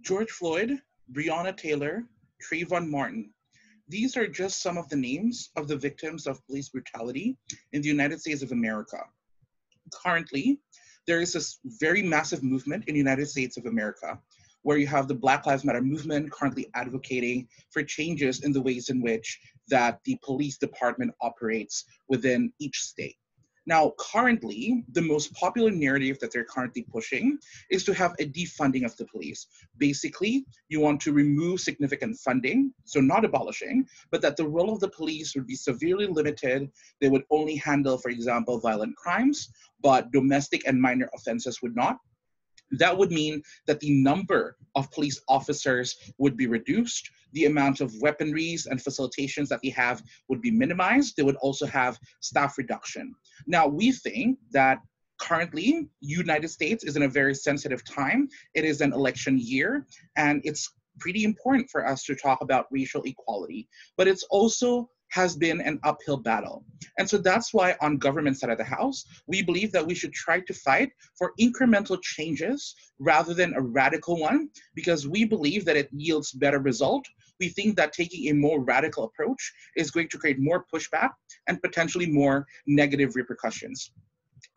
George Floyd, Breonna Taylor, Trayvon Martin. These are just some of the names of the victims of police brutality in the United States of America. Currently, there is this very massive movement in the United States of America where you have the Black Lives Matter movement currently advocating for changes in the ways in which that the police department operates within each state. Now, currently, the most popular narrative that they're currently pushing is to have a defunding of the police. Basically, you want to remove significant funding, so not abolishing, but that the role of the police would be severely limited. They would only handle, for example, violent crimes, but domestic and minor offenses would not. That would mean that the number of police officers would be reduced, the amount of weaponries and facilitations that they have would be minimized. They would also have staff reduction. Now, we think that currently, United States is in a very sensitive time. It is an election year, and it's pretty important for us to talk about racial equality, but it's also has been an uphill battle. And so that's why on government side of the house, we believe that we should try to fight for incremental changes rather than a radical one, because we believe that it yields better result. We think that taking a more radical approach is going to create more pushback and potentially more negative repercussions.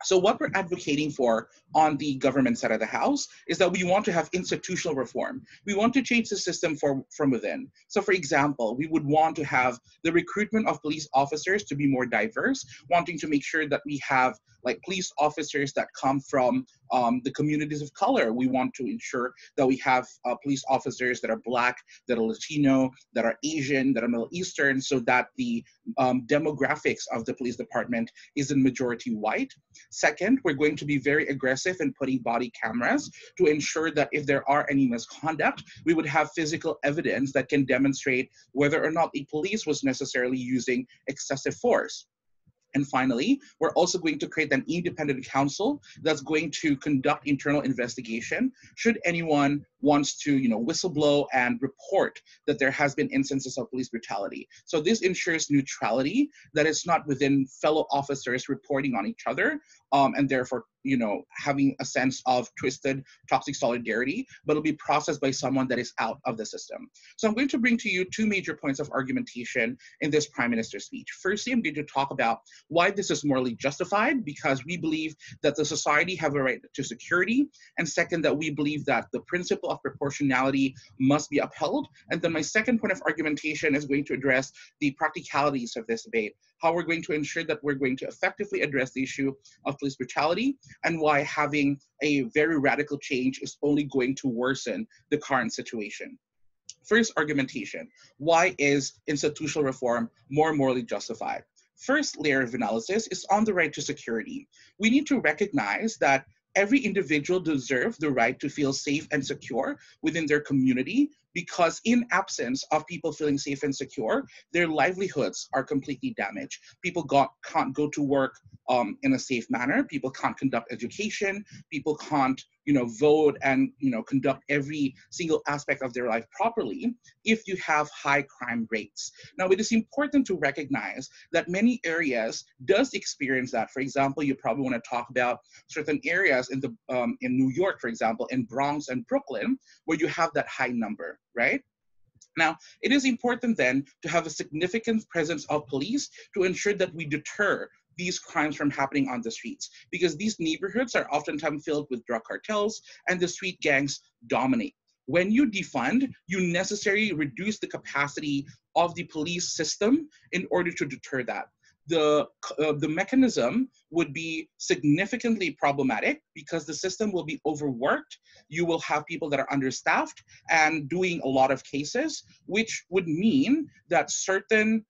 So what we're advocating for on the government side of the house is that we want to have institutional reform. We want to change the system from within. So for example, we would want to have the recruitment of police officers to be more diverse, wanting to make sure that we have like police officers that come from the communities of color. We want to ensure that we have police officers that are Black, that are Latino, that are Asian, that are Middle Eastern, so that the demographics of the police department is in majority white. Second, we're going to be very aggressive in putting body cameras to ensure that if there are any misconduct, we would have physical evidence that can demonstrate whether or not the police was necessarily using excessive force. And finally, we're also going to create an independent council that's going to conduct internal investigation should anyone wants to, whistleblow and report that there has been instances of police brutality. So this ensures neutrality, that it's not within fellow officers reporting on each other, and therefore, having a sense of twisted, toxic solidarity, but it'll be processed by someone that is out of the system. So I'm going to bring to you two major points of argumentation in this Prime Minister's speech. Firstly, I'm going to talk about why this is morally justified, because we believe that the society have a right to security, and second, that we believe that the principle of proportionality must be upheld. And then my second point of argumentation is going to address the practicalities of this debate, how we're going to ensure that we're going to effectively address the issue of police brutality, and why having a very radical change is only going to worsen the current situation. First argumentation, why is institutional reform more morally justified? First layer of analysis is on the right to security. We need to recognize that every individual deserves the right to feel safe and secure within their community, because in absence of people feeling safe and secure, their livelihoods are completely damaged. People can't go to work in a safe manner. People can't conduct education. People can't, vote and, conduct every single aspect of their life properly if you have high crime rates. Now, it is important to recognize that many areas does experience that. For example, you probably want to talk about certain areas in New York, for example, in Bronx and Brooklyn, where you have that high number, right? Now, it is important then to have a significant presence of police to ensure that we deter these crimes from happening on the streets, because these neighborhoods are oftentimes filled with drug cartels and the street gangs dominate. When you defund, you necessarily reduce the capacity of the police system in order to deter that. The mechanism would be significantly problematic because the system will be overworked. You will have people that are understaffed and doing a lot of cases, which would mean that certain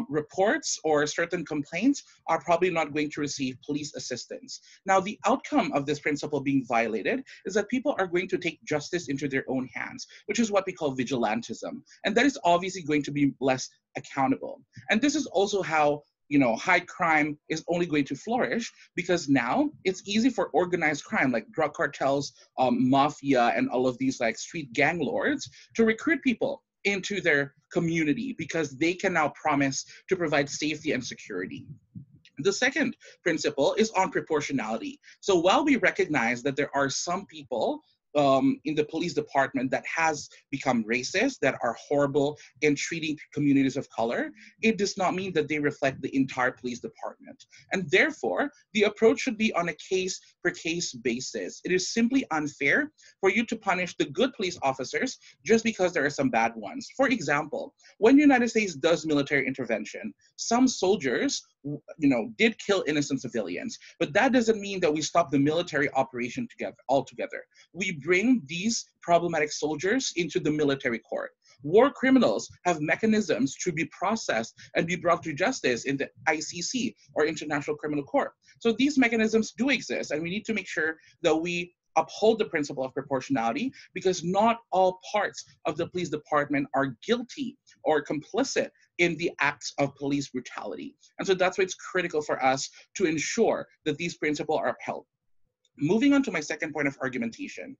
reports or certain complaints are probably not going to receive police assistance. Now, the outcome of this principle being violated is that people are going to take justice into their own hands, which is what we call vigilantism. And that is obviously going to be less accountable. And this is also how high crime is only going to flourish, because now it's easy for organized crime like drug cartels, mafia, and all of these like street gang lords to recruit people into their community because they can now promise to provide safety and security. The second principle is on proportionality. So while we recognize that there are some people in the police department that has become racist, that are horrible in treating communities of color, it does not mean that they reflect the entire police department. And therefore, the approach should be on a case per case basis. It is simply unfair for you to punish the good police officers just because there are some bad ones. For example, when the United States does military intervention, some soldiers did kill innocent civilians, but that doesn't mean that we stop the military operation altogether. We bring these problematic soldiers into the military court. War criminals have mechanisms to be processed and be brought to justice in the ICC, or International Criminal Court. So these mechanisms do exist, and we need to make sure that we uphold the principle of proportionality, because not all parts of the police department are guilty or complicit in the acts of police brutality. And so that's why it's critical for us to ensure that these principles are upheld. Moving on to my second point of argumentation,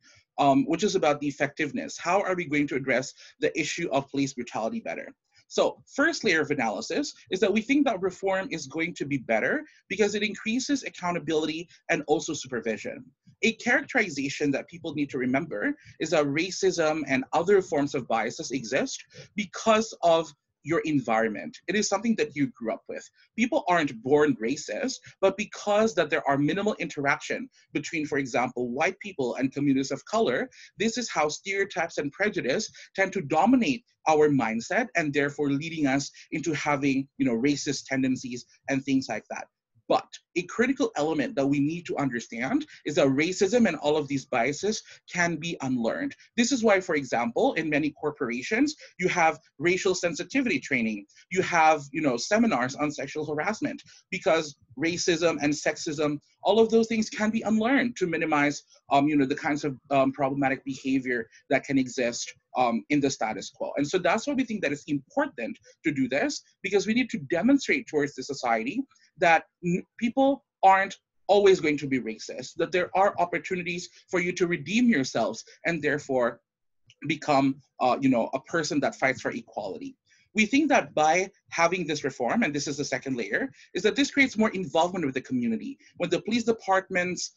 which is about the effectiveness. How are we going to address the issue of police brutality better? So first layer of analysis is that we think that reform is going to be better because it increases accountability and also supervision. A characterization that people need to remember is that racism and other forms of biases exist because of your environment. It is something that you grew up with. People aren't born racist, but because that there are minimal interaction between, for example, white people and communities of color, this is how stereotypes and prejudice tend to dominate our mindset, and therefore leading us into having, racist tendencies and things like that. But a critical element that we need to understand is that racism and all of these biases can be unlearned. This is why, for example, in many corporations, you have racial sensitivity training. You have, seminars on sexual harassment, because racism and sexism, all of those things can be unlearned to minimize, the kinds of problematic behavior that can exist in the status quo. And so that's why we think that it's important to do this, because we need to demonstrate towards the society that people aren't always going to be racist, that there are opportunities for you to redeem yourselves and therefore become, a person that fights for equality. We think that by having this reform, and this is the second layer, is that this creates more involvement with the community. When the police departments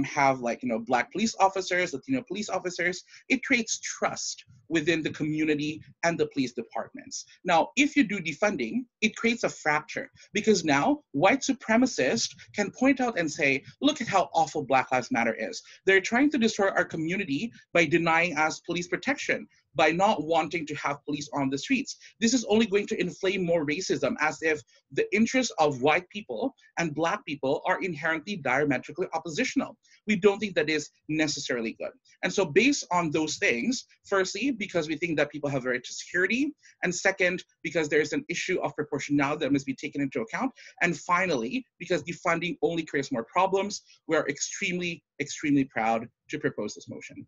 have Black police officers, Latino police officers, it creates trust within the community and the police departments. Now, if you do defunding, it creates a fracture, because now white supremacists can point out and say, look at how awful Black Lives Matter is. They're trying to destroy our community by denying us police protection, by not wanting to have police on the streets. This is only going to inflame more racism, as if the interests of white people and Black people are inherently diametrically oppositional. We don't think that is necessarily good. And so based on those things, firstly, because we think that people have a right to security, and second, because there's an issue of proportionality that must be taken into account, and finally, because defunding only creates more problems, we are extremely, extremely proud to propose this motion.